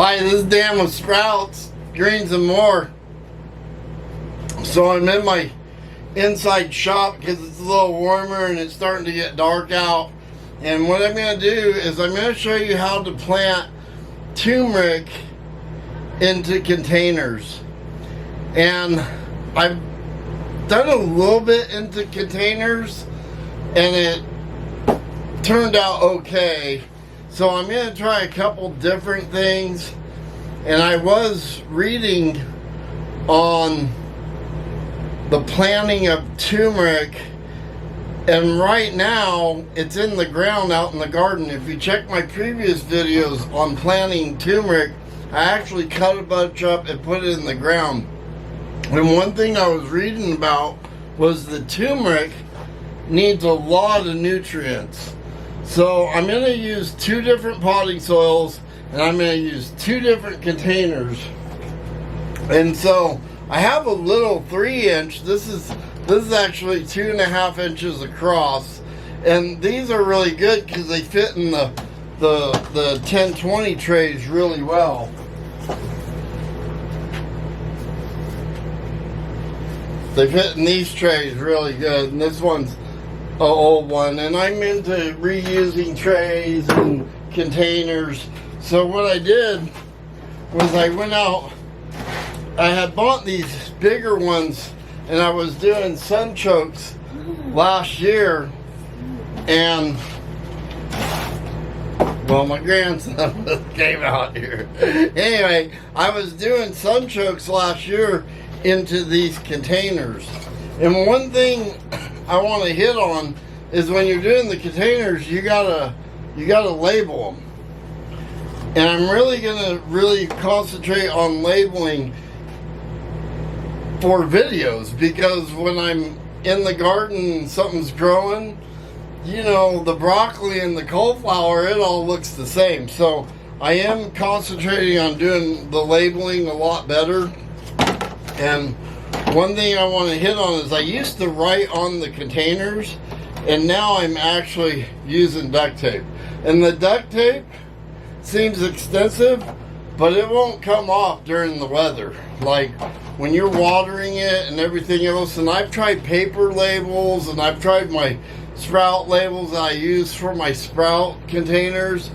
Hi, this is Dan with Sprouts, Greens and More. So I'm in my inside shop because it's a little warmer and it's starting to get dark out. And what I'm going to do is I'm going to show you how to plant turmeric into containers. And I've done a little bit into containers and it turned out okay. So I'm going to try a couple different things, and I was reading on the planting of turmeric, and right now it's in the ground out in the garden. If you check my previous videos on planting turmeric, I actually cut a bunch up and put it in the ground. And one thing I was reading about was the turmeric needs a lot of nutrients. So I'm going to use two different potting soils, and I'm going to use two different containers. And so I have a little 3-inch. This is actually 2.5 inches across, and these are really good because they fit in the 10-20 trays really well. They fit in these trays really good, and this one's an old one, and I'm into reusing trays and containers. So what I did was I went out, I had bought these bigger ones, and I was doing sun chokes last year, and well, my grandson came out here. Anyway, I was doing sun chokes last year into these containers. And one thing I want to hit on is when you're doing the containers, you gotta label them. And I'm really gonna concentrate on labeling for videos, because when I'm in the garden and something's growing, you know, the broccoli and the cauliflower, it all looks the same. So I am concentrating on doing the labeling a lot better. And one thing I want to hit on is I used to write on the containers, and now I'm actually using duct tape. And the duct tape seems extensive, but it won't come off during the weather. Like when you're watering it and everything else. And I've tried paper labels, and I've tried my sprout labels that I use for my sprout containers,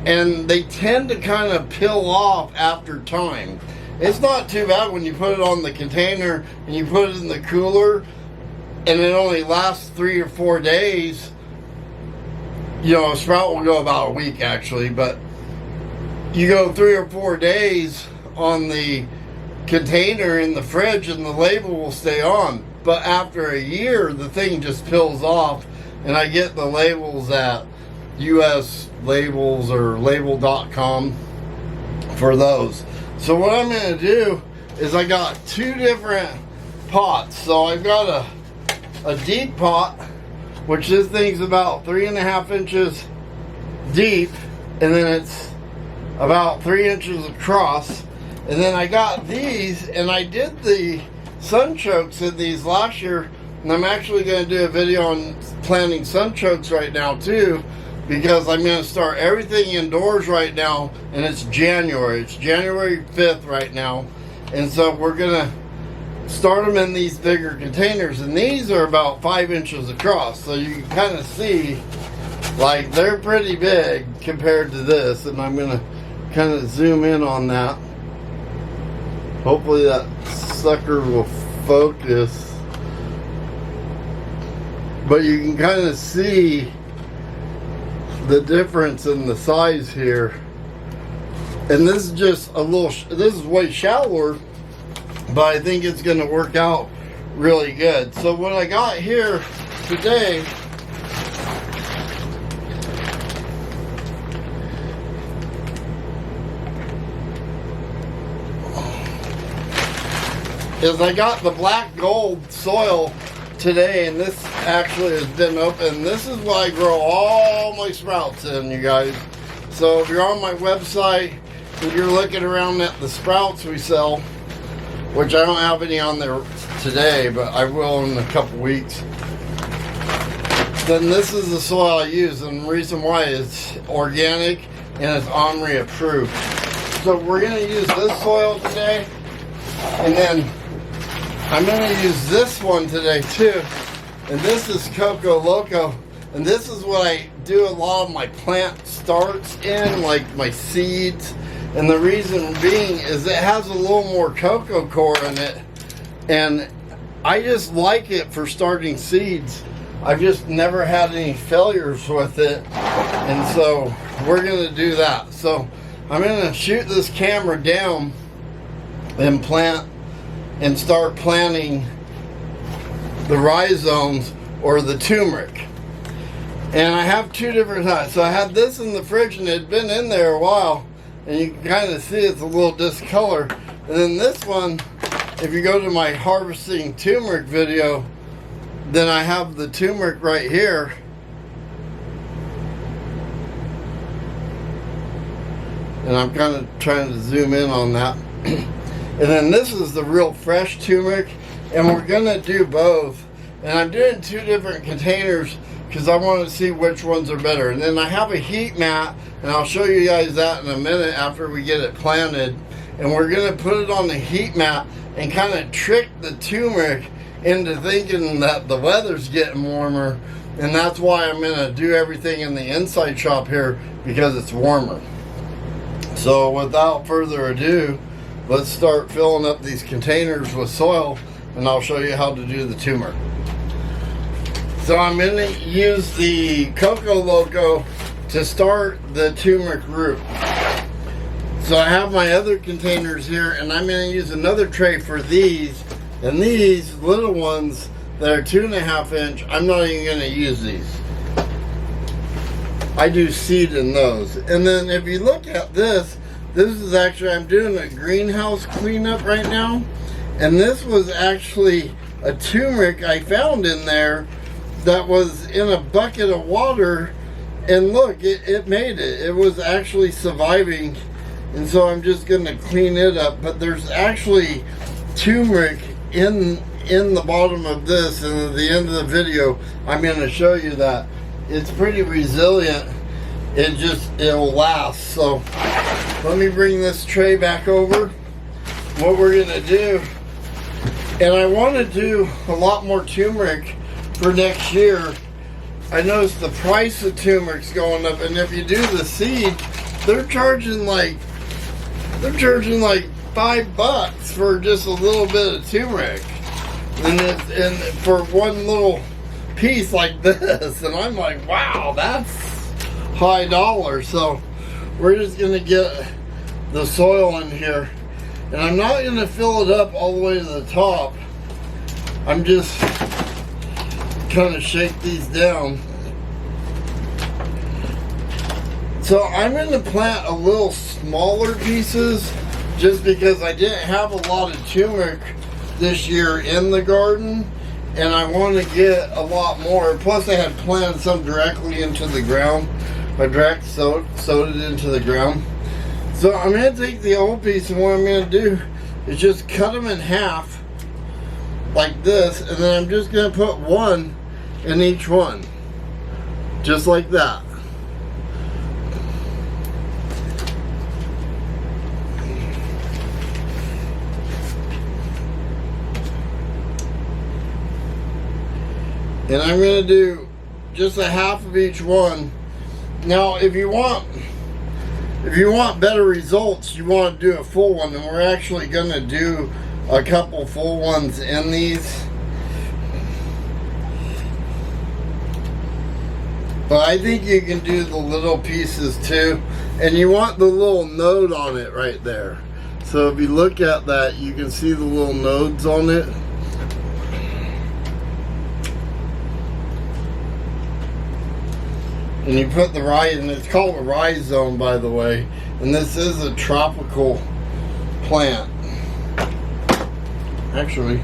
and they tend to kind of peel off after time. It's not too bad when you put it on the container and you put it in the cooler and it only lasts 3 or 4 days. You know, a sprout will go about a week actually, but you go 3 or 4 days on the container in the fridge and the label will stay on. But after a year, the thing just peels off, and I get the labels at US Labels or label.com for those. So what I'm going to do is I got two different pots. So I've got a deep pot, which this thing's about 3.5 inches deep, and then it's about 3 inches across. And then I got these, and I did the sun chokes in these last year, and I'm actually going to do a video on planting sun chokes right now too, because I'm going to start everything indoors right now, and it's January. It's January 5th right now. And so we're going to start them in these bigger containers, and these are about 5 inches across. So you can kind of see, like, they're pretty big compared to this, and I'm going to kind of zoom in on that. Hopefully that sucker will focus. But you can kind of see the difference in the size here. And this is just a little, this is way shallower, but I think it's going to work out really good. So what I got here today is I got the black gold soil today, and this actually has been open. This is what I grow all my sprouts in, you guys. So if you're on my website and you're looking around at the sprouts we sell, which I don't have any on there today, but I will in a couple weeks, then this is the soil I use. And the reason why is organic and it's OMRI approved. So we're going to use this soil today, and then I'm going to use this one today too. And this is Coco Loco, and this is what I do a lot of my plant starts in, like my seeds. And the reason being is it has a little more cocoa core in it, and I just like it for starting seeds. I've just never had any failures with it, and so we're going to do that. So I'm going to shoot this camera down and plant and start planting the rhizomes or the turmeric. And I have two different types. So I had this in the fridge and it had been in there a while, and you can kind of see it's a little discolored. And then this one, if you go to my harvesting turmeric video, then I have the turmeric right here. And I'm kind of trying to zoom in on that. And then this is the real fresh turmeric, and we're gonna do both. And I'm doing two different containers because I want to see which ones are better. And then I have a heat mat, and I'll show you guys that in a minute after we get it planted. And we're gonna put it on the heat mat and kind of trick the turmeric into thinking that the weather's getting warmer, and that's why I'm gonna do everything in the inside shop here, because it's warmer. So without further ado, let's start filling up these containers with soil, and I'll show you how to do the turmeric. So I'm gonna use the Coco Loco to start the turmeric root. So I have my other containers here, and I'm gonna use another tray for these. And these little ones that are 2.5 inch, I'm not even going to use these. I do seed in those. And then if you look at this is actually, I'm doing a greenhouse cleanup right now. And this was actually a turmeric I found in there that was in a bucket of water. And look, it made it. It was actually surviving. And so I'm just going to clean it up. But there's actually turmeric in the bottom of this, and at the end of the video I'm going to show you that it's pretty resilient. It'll last. So let me bring this tray back over. What we're going to do, and I want to do a lot more turmeric for next year. I noticed the price of turmeric's going up, and if you do the seed, they're charging like $5 for just a little bit of turmeric, and for one little piece like this, and I'm like, wow, that's high dollar. So we're just gonna get the soil in here, and I'm not gonna fill it up all the way to the top. I'm just kind of shake these down. So I'm gonna plant a little smaller pieces, just because I didn't have a lot of turmeric this year in the garden, and I want to get a lot more. Plus I had planted some directly into the ground. I direct sowed it into the ground. So I'm going to take the old piece, and what I'm going to do is just cut them in half like this, and then I'm just going to put one in each one, just like that. And I'm going to do just a half of each one. Now, if you want better results, you want to do a full one, and we're actually going to do a couple full ones in these. But I think you can do the little pieces too, and you want the little node on it right there. So if you look at that, you can see the little nodes on it. And you put the and it's called a rhizome, by the way, and this is a tropical plant. Actually,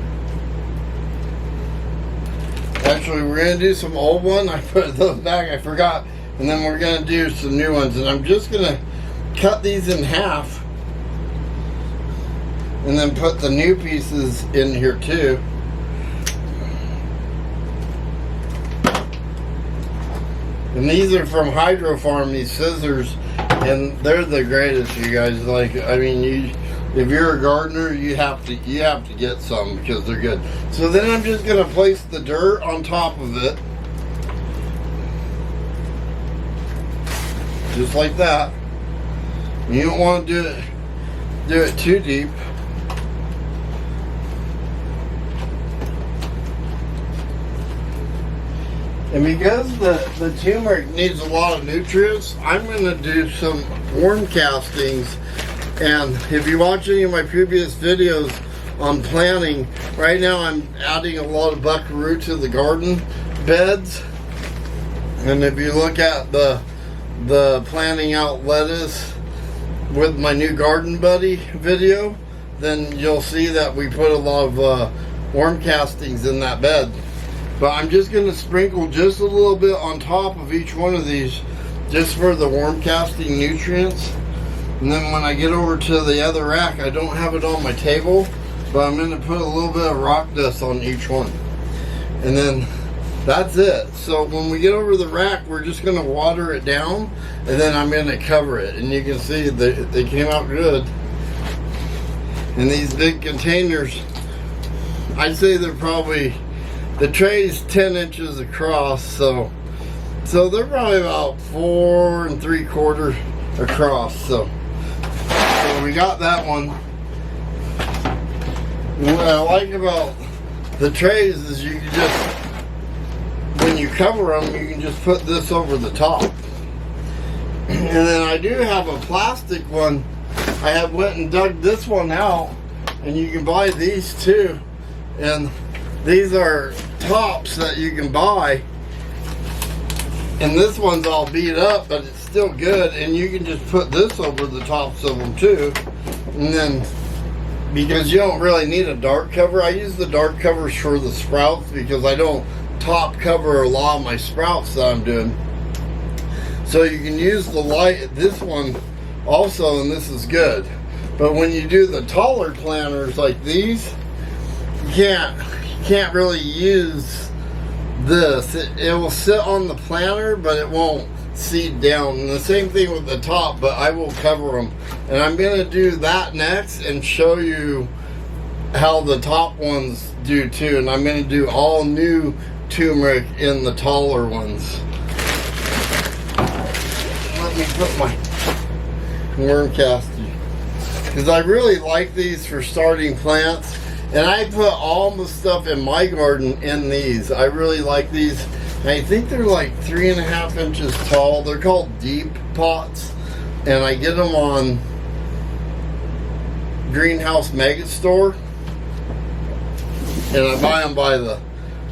we're gonna do some old one. I put those back, I forgot, and then we're gonna do some new ones. And I'm just gonna cut these in half, and then put the new pieces in here too. And these are from Hydro Farm, these scissors. And they're the greatest, you guys. Like, I mean, if you're a gardener, you have to get some because they're good. So then I'm just gonna place the dirt on top of it, just like that. You don't want to do it too deep. And because the turmeric needs a lot of nutrients, I'm going to do some worm castings. And if you watch any of my previous videos on planting, right now I'm adding a lot of buckaroo to the garden beds. And if you look at the planting out lettuce with my new garden buddy video, then you'll see that we put a lot of worm castings in that bed. But I'm just going to sprinkle just a little bit on top of each one of these just for the worm casting nutrients. And then when I get over to the other rack, I don't have it on my table, but I'm going to put a little bit of rock dust on each one. And then that's it. So when we get over the rack, we're just going to water it down, and then I'm going to cover it. And you can see they came out good. And these big containers, I'd say they're probably, the tray's 10 inches across, so they're probably about 4 3/4 across. So we got that one. And what I like about the trays is you can just, when you cover them, you can just put this over the top. And then I do have a plastic one. I have went and dug this one out, and you can buy these too. And these are tops that you can buy, and this one's all beat up, but it's still good. And you can just put this over the tops of them too. And then, because you don't really need a dark cover, I use the dark covers for the sprouts because I don't top cover a lot of my sprouts that I'm doing. So you can use the light, this one also, and this is good. But when you do the taller planters like these, you can't really use this. It will sit on the planter, but it won't seed down. And the same thing with the top, but I will cover them. And I'm going to do that next and show you how the top ones do too. And I'm going to do all new turmeric in the taller ones. Let me put my worm casting, because I really like these for starting plants. And I put all the stuff in my garden in these. I really like these. I think they're like 3.5 inches tall. They're called deep pots. And I get them on Greenhouse Mega Store. And I buy them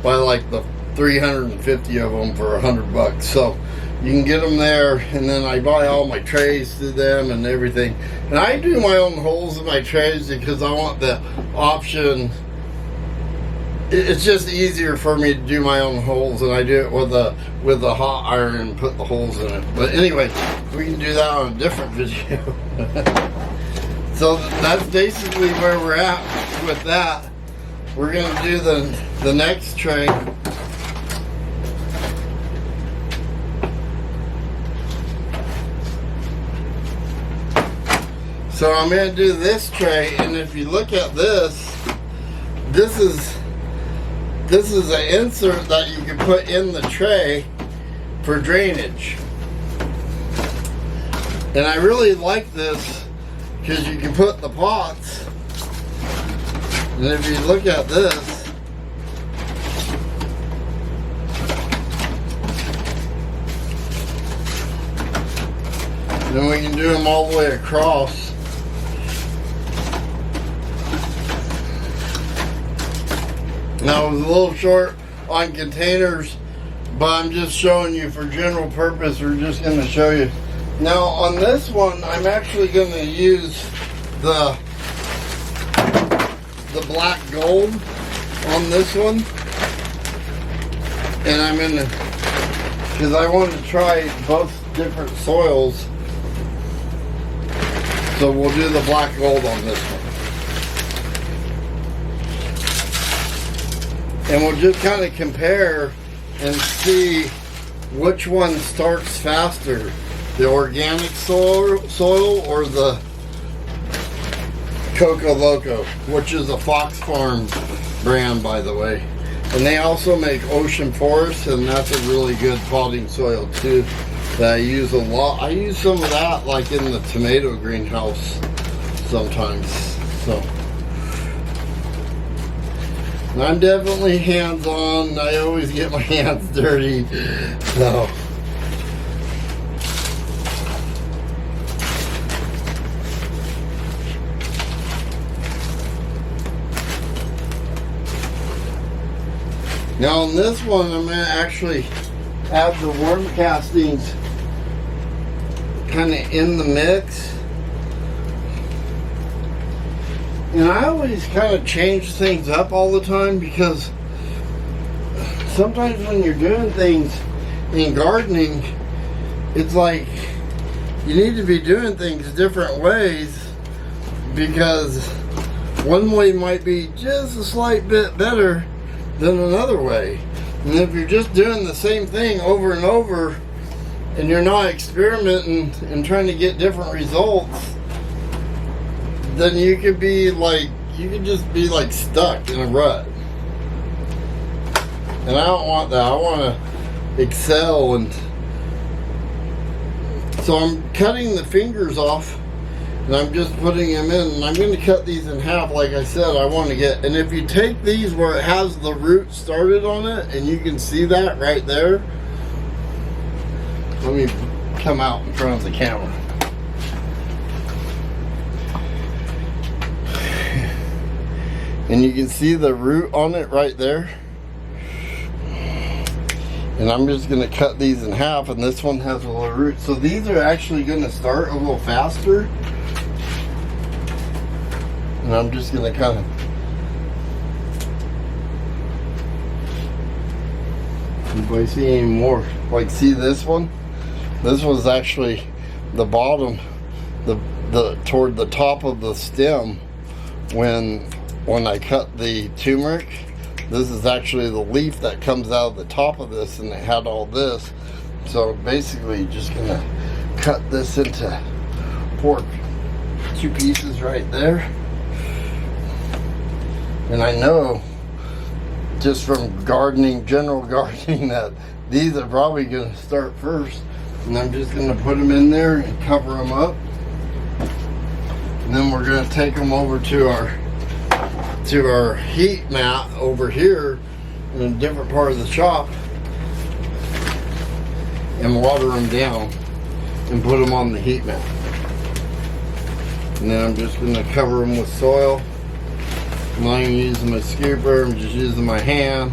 by like the 350 of them for $100. So you can get them there, and then I buy all my trays through them and everything. And I do my own holes in my trays because I want the option. It's just easier for me to do my own holes, and I do it with a hot iron and put the holes in it. But anyway, we can do that on a different video. So that's basically where we're at with that. We're going to do the next tray. So I'm going to do this tray, and if you look at this, this is an insert that you can put in the tray for drainage. And I really like this because you can put the pots, and if you look at this, then we can do them all the way across. Now, it was a little short on containers, but I'm just showing you for general purpose. We're just going to show you. Now, on this one, I'm actually going to use the black gold on this one. And I'm going to, because I want to try both different soils. So we'll do the black gold on this one. And we'll just kind of compare and see which one starts faster. the organic soil or the Coco Loco, which is a Fox Farm brand, by the way. And they also make Ocean Forest, and that's a really good potting soil too that I use a lot. I use some of that like in the tomato greenhouse sometimes. So and I'm definitely hands-on. I always get my hands dirty. So now on this one, I'm going to actually add the worm castings kind of in the mix. And I always kind of change things up all the time, because sometimes when you're doing things in gardening, it's like you need to be doing things different ways, because one way might be just a slight bit better than another way. And if you're just doing the same thing over and over and you're not experimenting and trying to get different results, then you could be like, you could just be like stuck in a rut. And I don't want that. I want to excel. And so I'm cutting the fingers off and I'm just putting them in, and I'm going to cut these in half. Like I said, I want to get, and if you take these where it has the root started on it, and you can see that right there. Let me come out in front of the camera. And you can see the root on it right there. And I'm just going to cut these in half, and this one has a little root. So these are actually going to start a little faster. And I'm just going to kind of, anybody see any more? Like, see this one? This was actually the bottom, the toward the top of the stem when I cut the turmeric. This is actually the leaf that comes out of the top of this, and it had all this. So basically just going to cut this into 2 pieces right there. And I know just from gardening, general gardening, that these are probably going to start first. And I'm just going to put them in there and cover them up. And then we're going to take them over to our heat mat over here in a different part of the shop and water them down and put them on the heat mat. And then I'm just going to cover them with soil. I'm not even using my scooper, I'm just using my hand.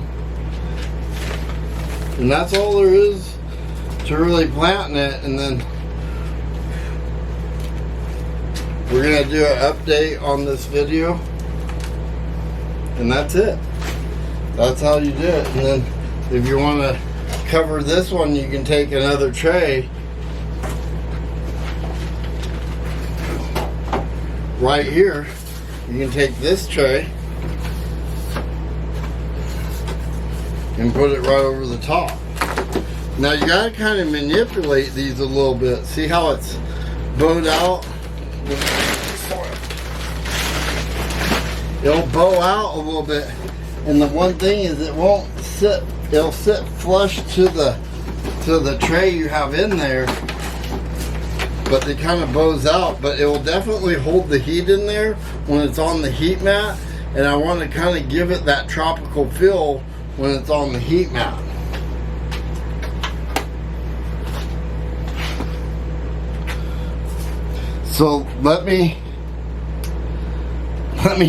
And that's all there is to really planting it. And then we're going to do an update on this video. And that's it. That's how you do it. And then if you want to cover this one, you can take another tray right here. You can take this tray and put it right over the top. Now you gotta kind of manipulate these a little bit. See how it's bowed out? It'll bow out a little bit, and the one thing is it won't sit. It'll sit flush to the tray you have in there, but it kind of bows out. But it will definitely hold the heat in there when it's on the heat mat, and I want to kind of give it that tropical feel when it's on the heat mat. So let me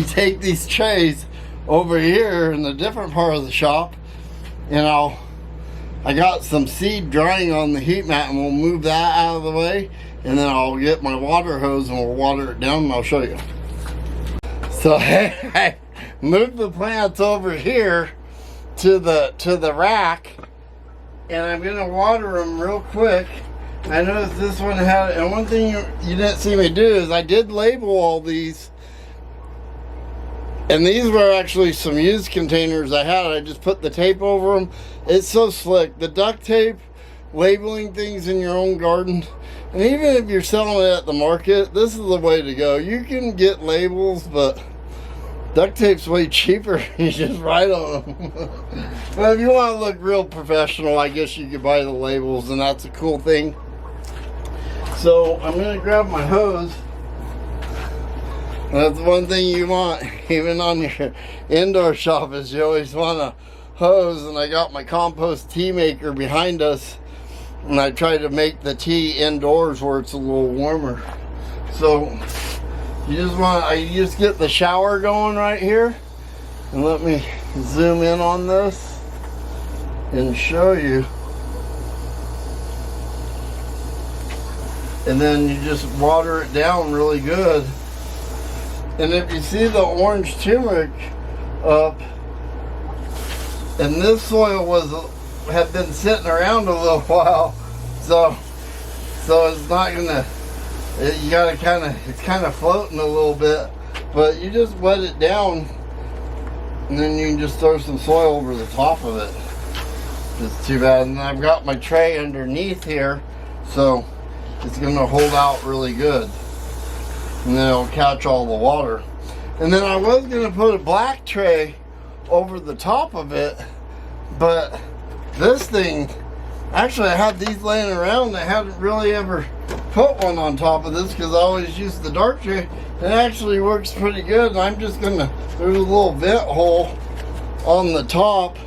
take these trays over here in a different part of the shop, and I got some seed drying on the heat mat, and we'll move that out of the way, and then I'll get my water hose and we'll water it down, and I'll show you. So I moved the plants over here to the rack, and I'm gonna water them real quick. I noticed this one had, and one thing you didn't see me do is I did label all these. And these were actually some used containers I had. I just put the tape over them. It's so slick. The duct tape labeling things in your own garden, and even if you're selling it at the market, this is the way to go. You can get labels, but duct tape's way cheaper. You just write on them. But if you want to look real professional, I guess you could buy the labels, and that's a cool thing. So I'm going to grab my hose. That's one thing you want, even on your indoor shop, is you always want a hose. And I got my compost tea maker behind us, and I try to make the tea indoors where it's a little warmer. So I just get the shower going right here, and let me zoom in on this and show you. And then you just water it down really good. And if you see the orange turmeric up, and this soil had been sitting around a little while, so it's not gonna. You gotta it's kind of floating a little bit, but you just wet it down, and then you can just throw some soil over the top of it. It's too bad. And I've got my tray underneath here, so it's gonna hold out really good, and then it'll catch all the water. And then I was gonna put a black tray over the top of it, but this thing, actually I had these laying around. I hadn't really ever put one on top of this because I always use the dark tray. It actually works pretty good. And I'm just gonna, there's a little vent hole on the top,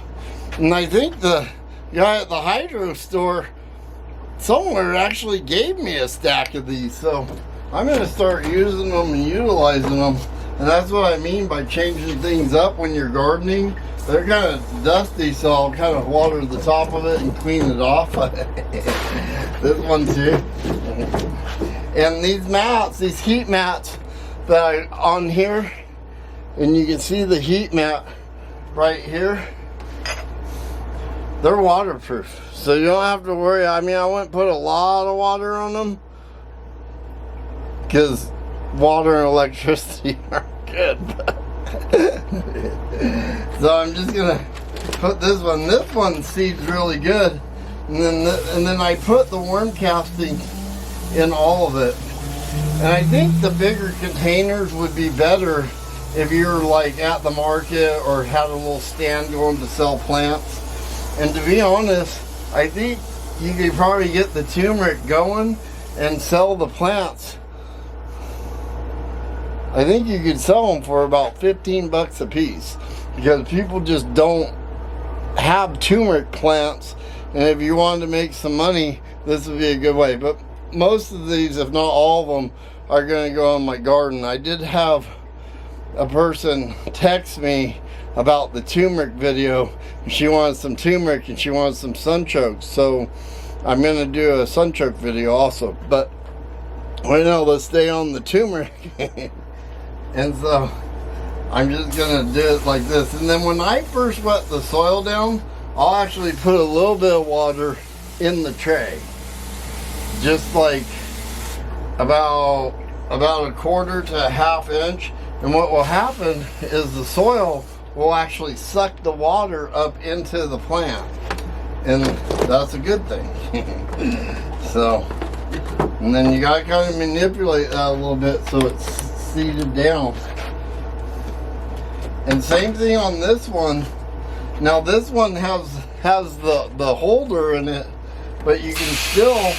and I think the guy at the hydro store somewhere actually gave me a stack of these, so I'm gonna start using them and utilizing them. And that's what I mean by changing things up when you're gardening. They're kind of dusty, so I'll kind of water the top of it and clean it off. This one too. And these mats, these heat mats that are on here, and you can see the heat mat right here, they're waterproof. So you don't have to worry. I mean, I wouldn't put a lot of water on them because water and electricity are good. So I'm just gonna put this one. This one seeds really good, and then I put the worm casting in all of it. And I think the bigger containers would be better if you're like at the market or had a little stand going to sell plants. And to be honest, I think you could probably get the turmeric going and sell the plants. I think you could sell them for about 15 bucks a piece, because people just don't have turmeric plants, and if you wanted to make some money, this would be a good way. But most of these, if not all of them, are going to go in my garden. I did have a person text me about the turmeric video. She wanted some turmeric and she wanted some sunchokes, so I'm going to do a sunchoke video also. But right now, let's stay on the turmeric. And so I'm just going to do it like this. And then when I first wet the soil down, I'll actually put a little bit of water in the tray, just like about a quarter to a half inch. And what will happen is the soil will actually suck the water up into the plant, and that's a good thing. So, and then you gotta kind of manipulate that a little bit so it's seeded down. And same thing on this one. Now this one has the holder in it, but you can still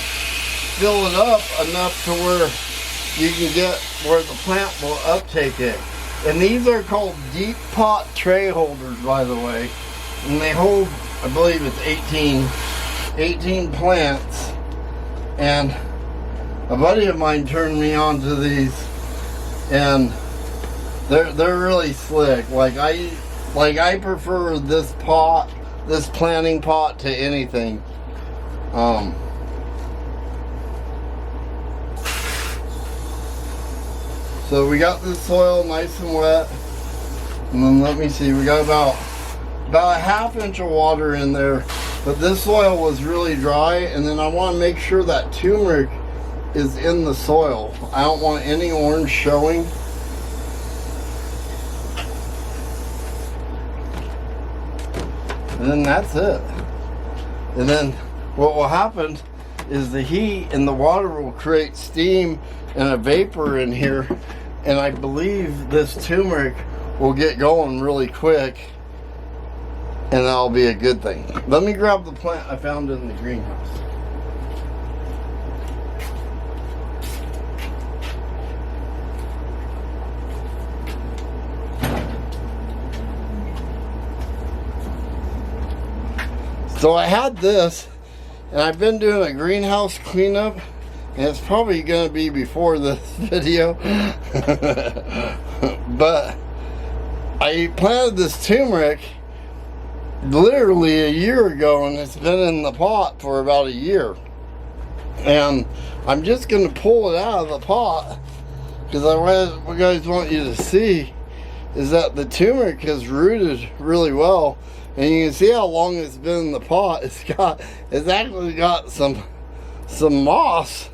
fill it up enough to where you can get where the plant will uptake it. And these are called deep pot tray holders, by the way. And they hold, I believe it's 18 plants. And a buddy of mine turned me on to these, and they're really slick. Like I prefer this planting pot to anything. So we got this soil nice and wet, and then let me see, we got about a half inch of water in there, but this soil was really dry. And then I want to make sure that turmeric is in the soil. I don't want any orange showing. And then that's it. And then what will happen is the heat and the water will create steam and a vapor in here, and I believe this turmeric will get going really quick, and that'll be a good thing. Let me grab the plant I found in the greenhouse. So I had this, and I've been doing a greenhouse cleanup, and it's probably going to be before this video. But I planted this turmeric literally a year ago, and it's been in the pot for about a year. And I'm just going to pull it out of the pot, because what I guys want you to see is that the turmeric has rooted really well. And you can see how long it's been in the pot. It's actually got some moss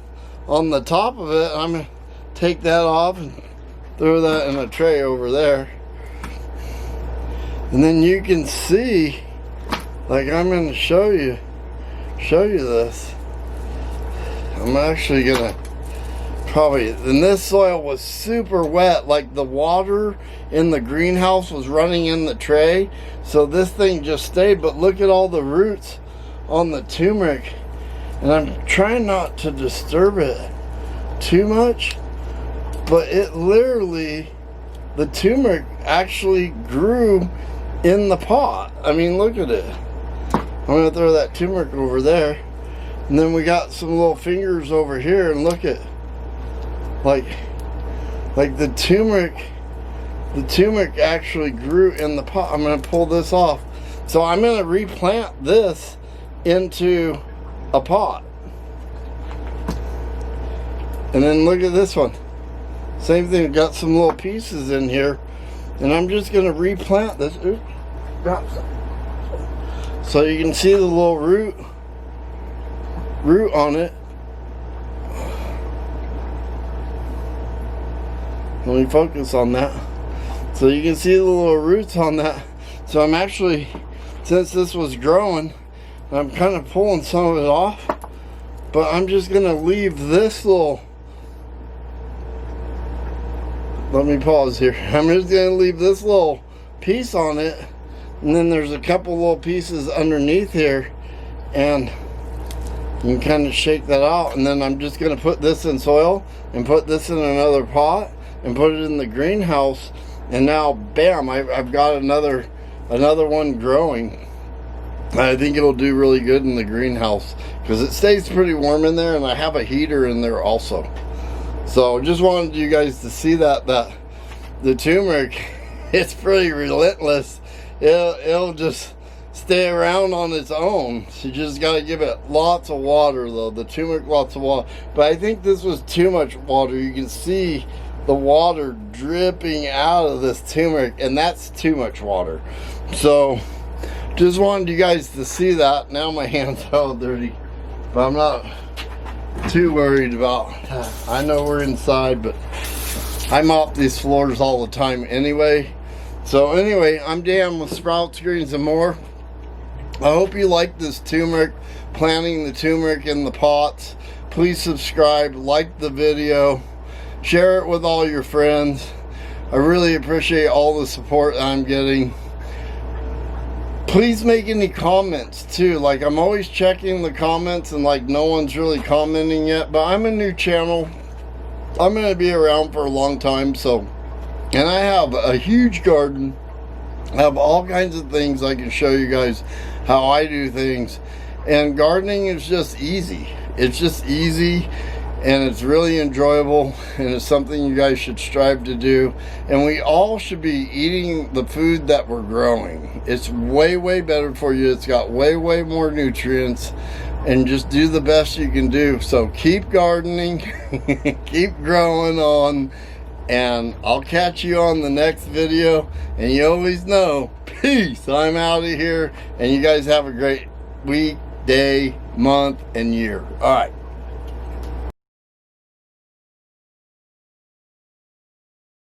on the top of it. I'm gonna take that off and throw that in a tray over there. And then you can see, like, I'm gonna show you this. I'm actually gonna and this soil was super wet, like the water in the greenhouse was running in the tray, so this thing just stayed. But look at all the roots on the turmeric, and I'm trying not to disturb it too much, but it literally, the turmeric actually grew in the pot. I mean, look at it. I'm gonna throw that turmeric over there, and then we got some little fingers over here, and look at like the turmeric actually grew in the pot. I'm going to pull this off. So I'm going to replant this into a pot. And then look at this one. Same thing, got some little pieces in here. And I'm just going to replant this. Oops, drop some. So you can see the little root on it. Let me focus on that. So you can see the little roots on that. So I'm actually, since this was growing, I'm kind of pulling some of it off, but I'm just going to leave this little, let me pause here. I'm just going to leave this little piece on it, and then there's a couple little pieces underneath here, and you can kind of shake that out. And then I'm just going to put this in soil and put this in another pot and put it in the greenhouse, and now bam, I've got another one growing. I think it'll do really good in the greenhouse because it stays pretty warm in there, and I have a heater in there also. So just wanted you guys to see that the turmeric, it's pretty relentless. It'll just stay around on its own. So you just got to give it lots of water though. The turmeric, lots of water. But I think this was too much water. You can see the water dripping out of this turmeric, and that's too much water. So just wanted you guys to see that. Now my hands are all dirty, but I'm not too worried about that. I know we're inside, but I mop these floors all the time anyway. So anyway, I'm Dan with Sprouts, Greens, and More. I hope you like this turmeric, planting the turmeric in the pots. Please subscribe, like the video, share it with all your friends. I really appreciate all the support I'm getting. Please make any comments too. Like, I'm always checking the comments, and like no one's really commenting yet, but I'm a new channel. I'm going to be around for a long time. So, and I have a huge garden. I have all kinds of things I can show you guys how I do things. And gardening is just easy. It's just easy, and it's really enjoyable, and it's something you guys should strive to do. And we all should be eating the food that we're growing. It's way better for you. It's got way more nutrients, and just do the best you can do. So keep gardening, keep growing on, and I'll catch you on the next video. And you always know, peace. I'm out of here, and you guys have a great week, day, month, and year. All right.